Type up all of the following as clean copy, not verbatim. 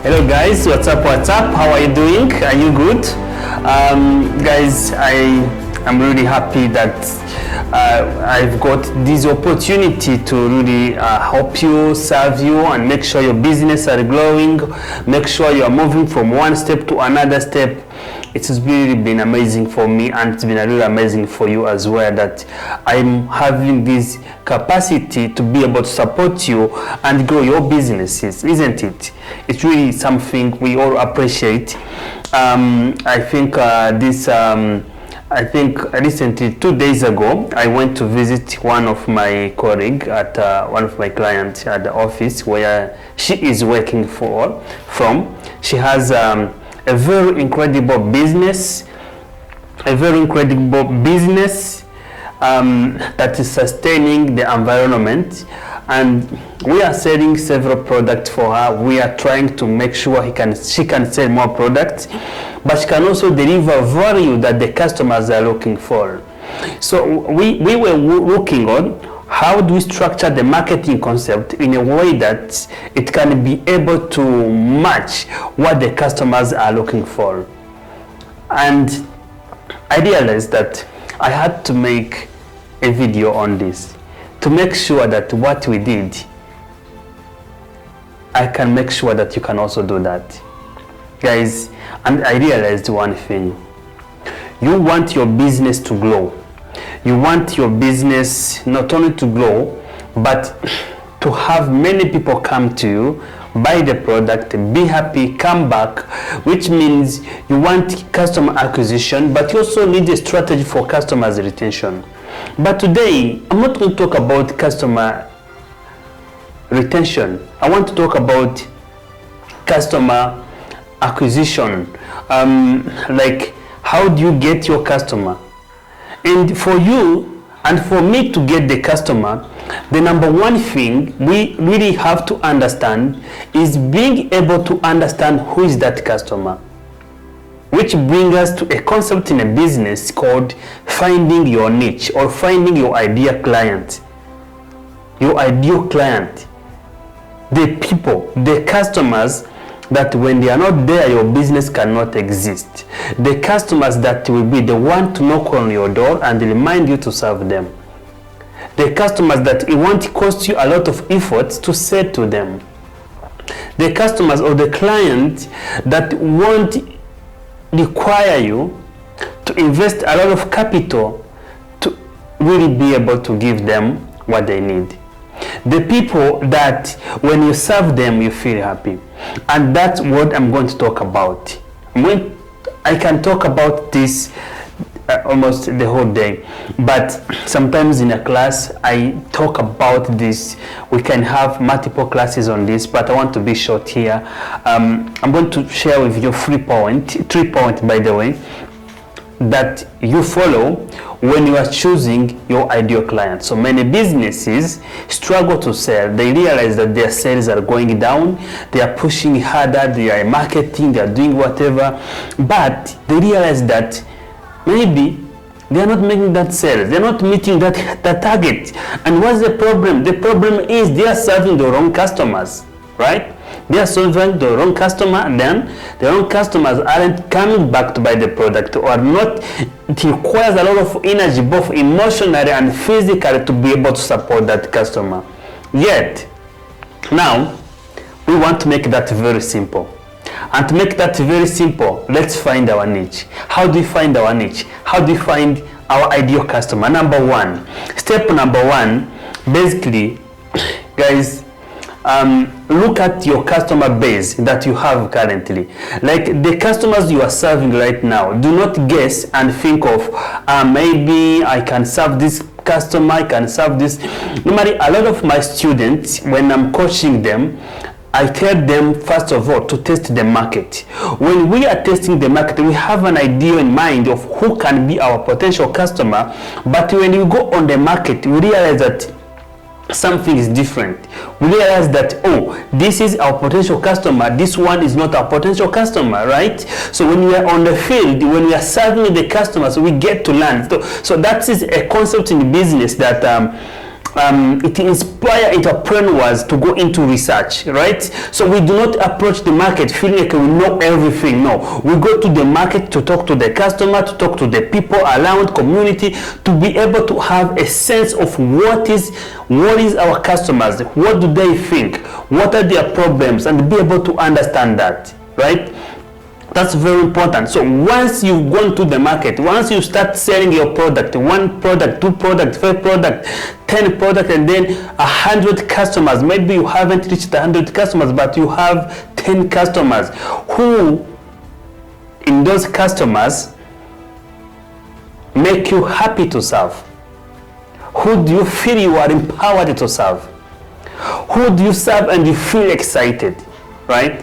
Hello guys, what's up, how are you doing? Are you good? Guys, I'm really happy that I've got this opportunity to really help you, serve you, and make sure your business are growing, make sure you are moving from one step to another step. It has really been amazing for me, and it's been really amazing for you as well, that I'm having this capacity to be able to support you and grow your businesses, isn't it? It's really something we all appreciate. I think recently, 2 days ago, I went to visit one of my colleagues at one of my clients at the office where she is working from. She has a very incredible business, that is sustaining the environment, and we are selling several products for her. We are trying to make sure she can sell more products, but she can also deliver value that the customers are looking for. So we were looking on how do we structure the marketing concept in a way that it can be able to match what the customers are looking for. And I realized that I had to make a video on this to make sure that what we did, I can make sure that you can also do that. Guys, and I realized one thing. You want your business to grow. You want your business not only to grow, but to have many people come to you, buy the product, be happy, come back, which means you want customer acquisition, but you also need a strategy for customers retention. But today, I'm not going to talk about customer retention. I want to talk about customer acquisition. Like, how do you get your customer? And for you and for me to get the customer, the number one thing we really have to understand is being able to understand who is that customer. Which brings us to a concept in a business called finding your niche, or finding your ideal client. Your ideal client. The people, the customers that when they are not there, your business cannot exist. The customers that will be the one to knock on your door and remind you to serve them. The customers that it won't cost you a lot of effort to say to them. The customers or the client that won't require you to invest a lot of capital to really be able to give them what they need. The people that when you serve them, you feel happy. And that's what I'm going to talk about. I can talk about this almost the whole day, but sometimes in a class I talk about this. We can have multiple classes on this, but I want to be short here. I'm going to share with you 3 points by the way, that you follow when you are choosing your ideal client. So many businesses struggle to sell. They realize that their sales are going down, they are pushing harder, they are marketing, they are doing whatever, but they realize that maybe they are not making that sales, they are not meeting that target. And what's the problem? The problem is they are serving the wrong customers, right? They are serving the wrong customer, and then the wrong customers aren't coming back to buy the product, or not. It requires a lot of energy, both emotionally and physically, to be able to support that customer. Yet, now, we want to make that very simple. And to make that very simple, let's find our niche. How do we find our niche? How do we find our ideal customer? Step number one, basically, guys, look at your customer base that you have currently. Like the customers you are serving right now. Do not guess and think of maybe I can serve this customer, I can serve this. Normally, a lot of my students, when I'm coaching them, I tell them first of all to test the market. When we are testing the market, we have an idea in mind of who can be our potential customer, but when you go on the market, we realize that something is different. We realize that, oh, this is our potential customer, this one is not our potential customer, right? So when we are on the field, when we are serving the customers, we get to learn. So that is a concept in business that it inspires entrepreneurs to go into research, right? So we do not approach the market feeling like we know everything. No, we go to the market to talk to the customer, to talk to the people around community, to be able to have a sense of what is our customers, what do they think, what are their problems, and be able to understand that, right? That's very important. So once you've gone to the market, once you start selling your product, 1 product, 2 product, 5 product, 10 product, and then 100 customers, maybe you haven't reached 100 customers, but you have 10 customers, who in those customers make you happy to serve? Who do you feel you are empowered to serve? Who do you serve and you feel excited, right?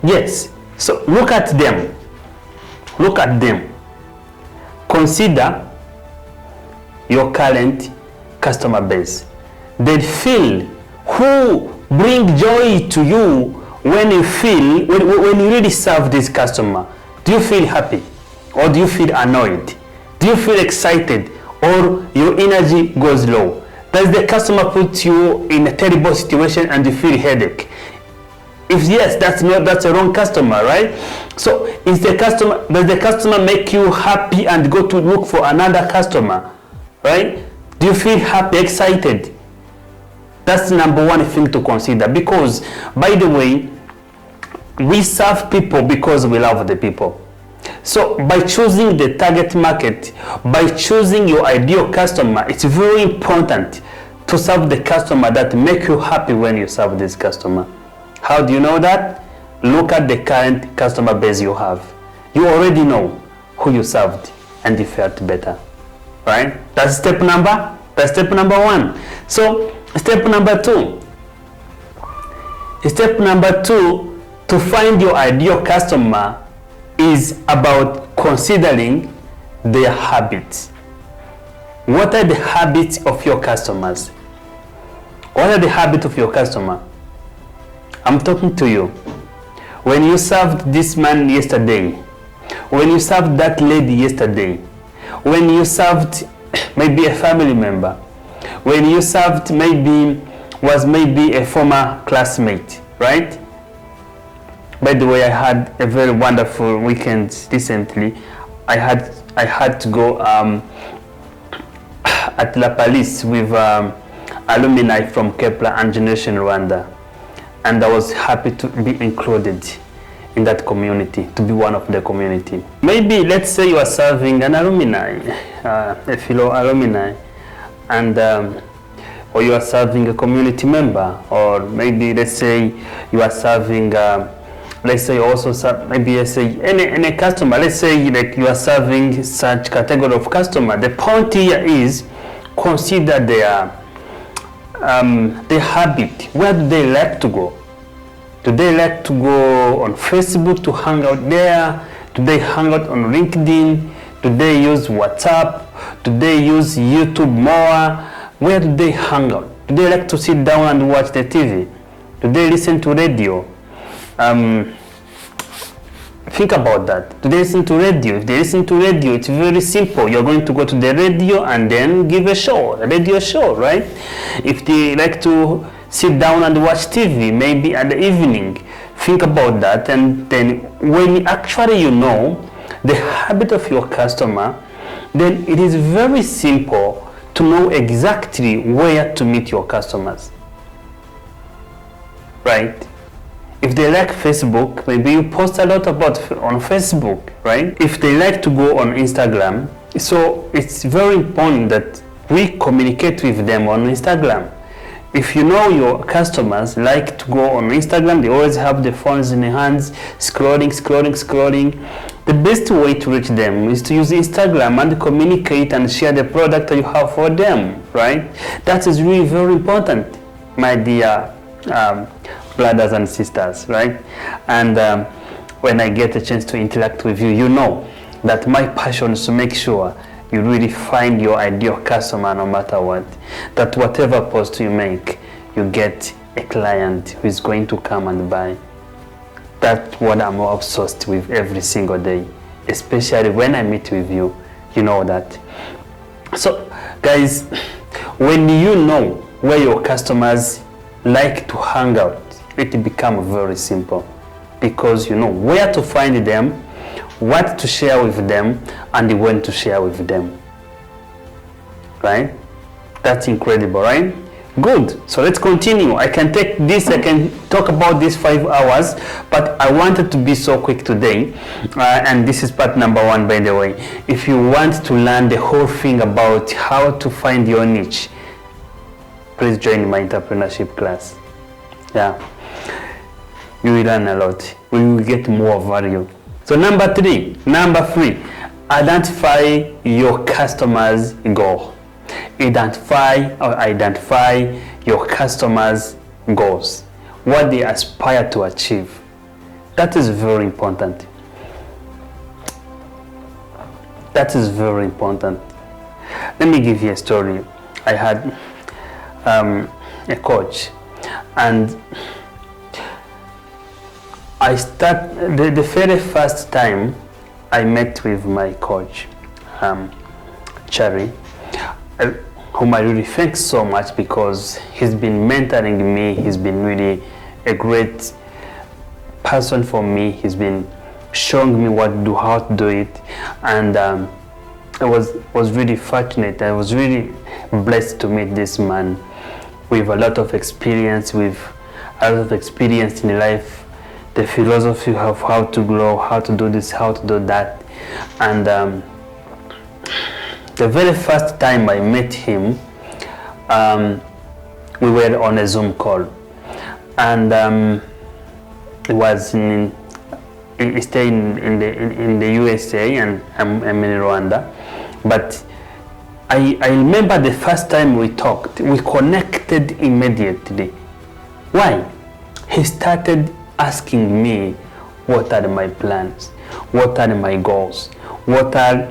Yes, so look at them. Look at them. Consider your current customer base. They feel who bring joy to you when you feel, when you really serve this customer. Do you feel happy or do you feel annoyed? Do you feel excited or your energy goes low? Does the customer put you in a terrible situation and you feel headache? If yes, that's a wrong customer, right? So does the customer make you happy and go to look for another customer, right? Do you feel happy, excited? That's the number one thing to consider, because, by the way, we serve people because we love the people. So by choosing the target market, by choosing your ideal customer, it's very important to serve the customer that make you happy when you serve this customer. How do you know that? Look at the current customer base you have. You already know who you served and you felt better, right? That's step number 1. So step number 2. Step number 2 to find your ideal customer is about considering their habits. What are the habits of your customers? What are the habits of your customer? I'm talking to you. When you served this man yesterday, when you served that lady yesterday, when you served maybe a family member, when you served maybe a former classmate, right? By the way, I had a very wonderful weekend recently. I had to go at La Palisse with alumni from Kepler and Generation Rwanda. And I was happy to be included in that community, to be one of the community. Maybe let's say you are serving an alumni, a fellow alumni, and or you are serving a community member, or maybe let's say you are serving, let's say also maybe let's say any customer. Let's say like you are serving such category of customer. The point here is consider their habit. Where do they like to go? Do they like to go on Facebook to hang out there? Do they hang out on LinkedIn? Do they use WhatsApp? Do they use YouTube more? Where do they hang out? Do they like to sit down and watch the TV? Do they listen to radio? Think about that. Do they listen to radio? If they listen to radio, it's very simple. You're going to go to the radio and then give a radio show, right? If they like to sit down and watch TV, maybe at the evening, think about that. And then when actually you know the habit of your customer, then it is very simple to know exactly where to meet your customers, right? If they like Facebook, maybe you post a lot about on Facebook, right? If they like to go on Instagram, so it's very important that we communicate with them on Instagram. If you know your customers like to go on Instagram, they always have their phones in their hands, scrolling. The best way to reach them is to use Instagram and communicate and share the product that you have for them, right? That is really very important, my dear brothers and sisters, right? And when I get a chance to interact with you, you know that my passion is to make sure you really find your ideal customer no matter what. That whatever post you make, you get a client who is going to come and buy. That's what I'm obsessed with every single day, especially when I meet with you. You know that. So guys, when you know where your customers like to hang out, it becomes very simple, because you know where to find them, what to share with them, and when to share with them, right? That's incredible, right? Good. So let's continue. I can take this, I can talk about this 5 hours, but I wanted to be so quick today. And this is part number 1, by the way. If you want to learn the whole thing about how to find your niche, please join my entrepreneurship class. Yeah, you will learn a lot. We will get more value. So number 3, identify your customers' goal. Identify your customers' goals, what they aspire to achieve. That is very important. That is very important. Let me give you a story. I had a coach, and the very first time I met with my coach, Cherry, whom I really thank so much, because he's been mentoring me. He's been really a great person for me. He's been showing me what to do, how to do it, and I was really fortunate. I was really blessed to meet this man with a lot of experience, in life, the philosophy of how to grow, how to do this, how to do that, and the very first time I met him, we were on a Zoom call, and it was he stayed in the USA, and I'm in Rwanda. But I remember the first time we talked, we connected immediately. Why? He started asking me, what are my plans? What are my goals? What are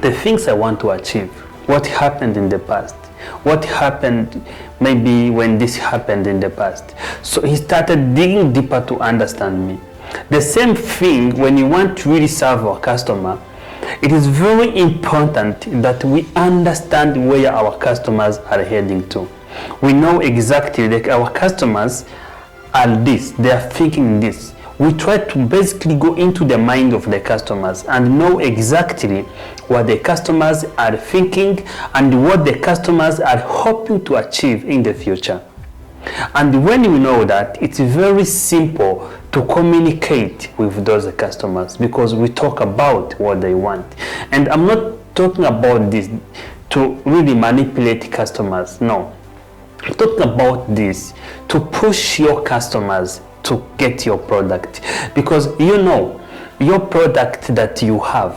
the things I want to achieve? What happened in the past? What happened maybe when this happened in the past? So he started digging deeper to understand me. The same thing when you want to really serve our customer, it is very important that we understand where our customers are heading to. We know exactly that our customers are this, they are thinking this. We try to basically go into the mind of the customers and know exactly what the customers are thinking and what the customers are hoping to achieve in the future. And when you know that, it's very simple to communicate with those customers, because we talk about what they want. And I'm not talking about this to really manipulate customers, no. I'm talking about this to push your customers to get your product, because you know your product that you have,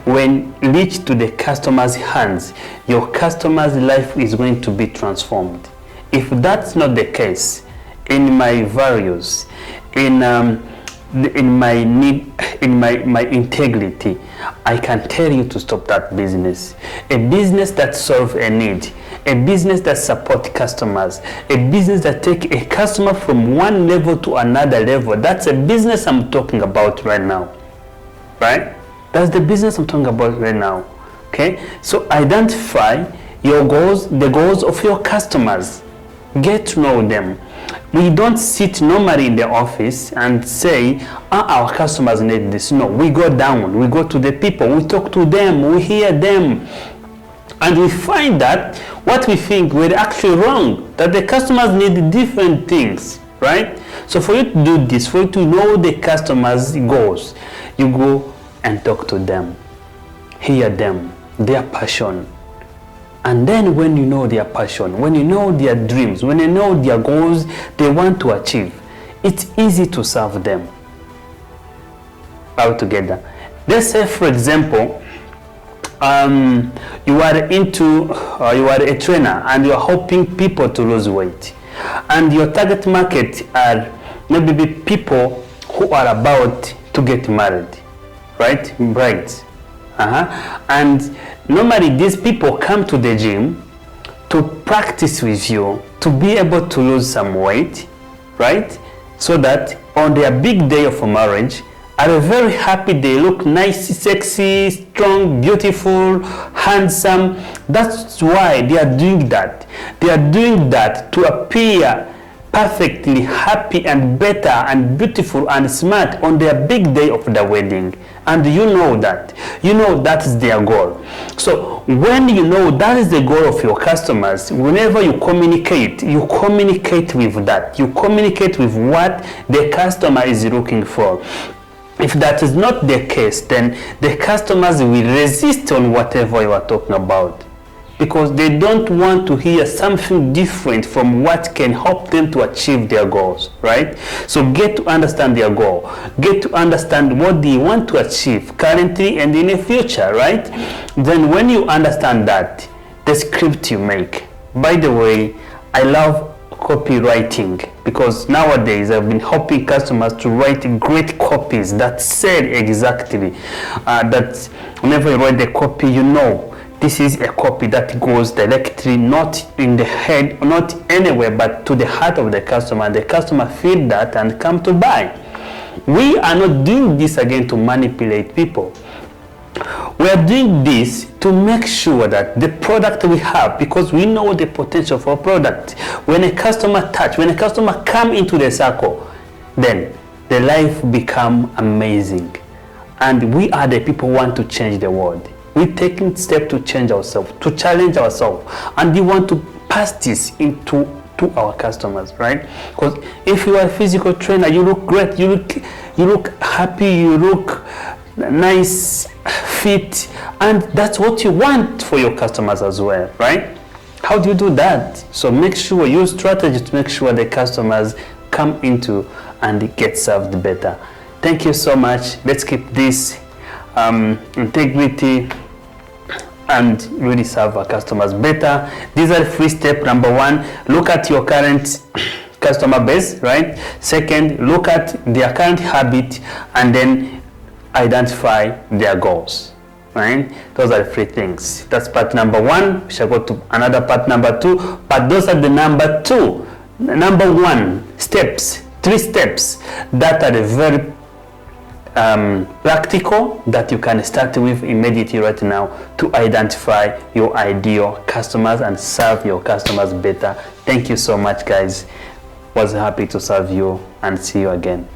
when reach to the customer's hands, your customer's life is going to be transformed. If that's not the case, in my values, in my integrity, I can tell you to stop that business. A business that solves a need, a business that supports customers, a business that takes a customer from one level to another level. That's a business I'm talking about right now, right? That's the business I'm talking about right now. Okay, so identify your goals, the goals of your customers. Get to know them. We don't sit normally in the office and say, our customers need this. No, we go down, we go to the people, we talk to them, we hear them, and we find that what we think we're actually wrong, that the customers need different things, right? So for you to do this, for you to know the customers' goals, you go and talk to them, hear them, their passion. And then when you know their passion, when you know their dreams, when you know their goals they want to achieve, it's easy to serve them all together. Let's say, for example, you are a trainer and you are helping people to lose weight, and your target market are maybe people who are about to get married, right? Brides. And normally these people come to the gym to practice with you, to be able to lose some weight, right? So that on their big day of marriage, are very happy. They look nice, sexy, strong, beautiful, handsome. That's why they are doing that. They are doing that to appear perfectly happy and better and beautiful and smart on their big day of the wedding. And you know that is their goal. So when you know that is the goal of your customers, whenever you communicate with that. You communicate with what the customer is looking for. If that is not the case, then the customers will resist on whatever you are talking about, because they don't want to hear something different from what can help them to achieve their goals, right? So get to understand their goal. Get to understand what they want to achieve currently and in the future, right? Then when you understand that, the script you make. By the way, I love copywriting, because nowadays I've been helping customers to write great copies that said exactly that whenever you write the copy, you know this is a copy that goes directly, not in the head, not anywhere, but to the heart of the customer. The customer feel that and come to buy. We are not doing this again to manipulate people. We are doing this to make sure that the product we have, because we know the potential for a product. When a customer come into the circle, then the life become amazing. And we are the people who want to change the world. We're taking steps to change ourselves, to challenge ourselves, and we want to pass this to our customers, right? Because if you are a physical trainer, you look great, you look happy, you look nice, fit, and that's what you want for your customers as well, right? How do you do that? So make sure, use strategy to make sure the customers come into and get served better. Thank you so much. Let's keep this integrity and really serve our customers better. These are the 3 steps. Number 1, look at your current customer base, right? Second, look at their current habit, and then identify their goals, right? Those are the 3 things. That's part number 1. We shall go to another part number 2, but those are the number 1 steps, 3 steps that are the very practical, that you can start with immediately right now to identify your ideal customers and serve your customers better. Thank you so much, guys. Was happy to serve you, and see you again.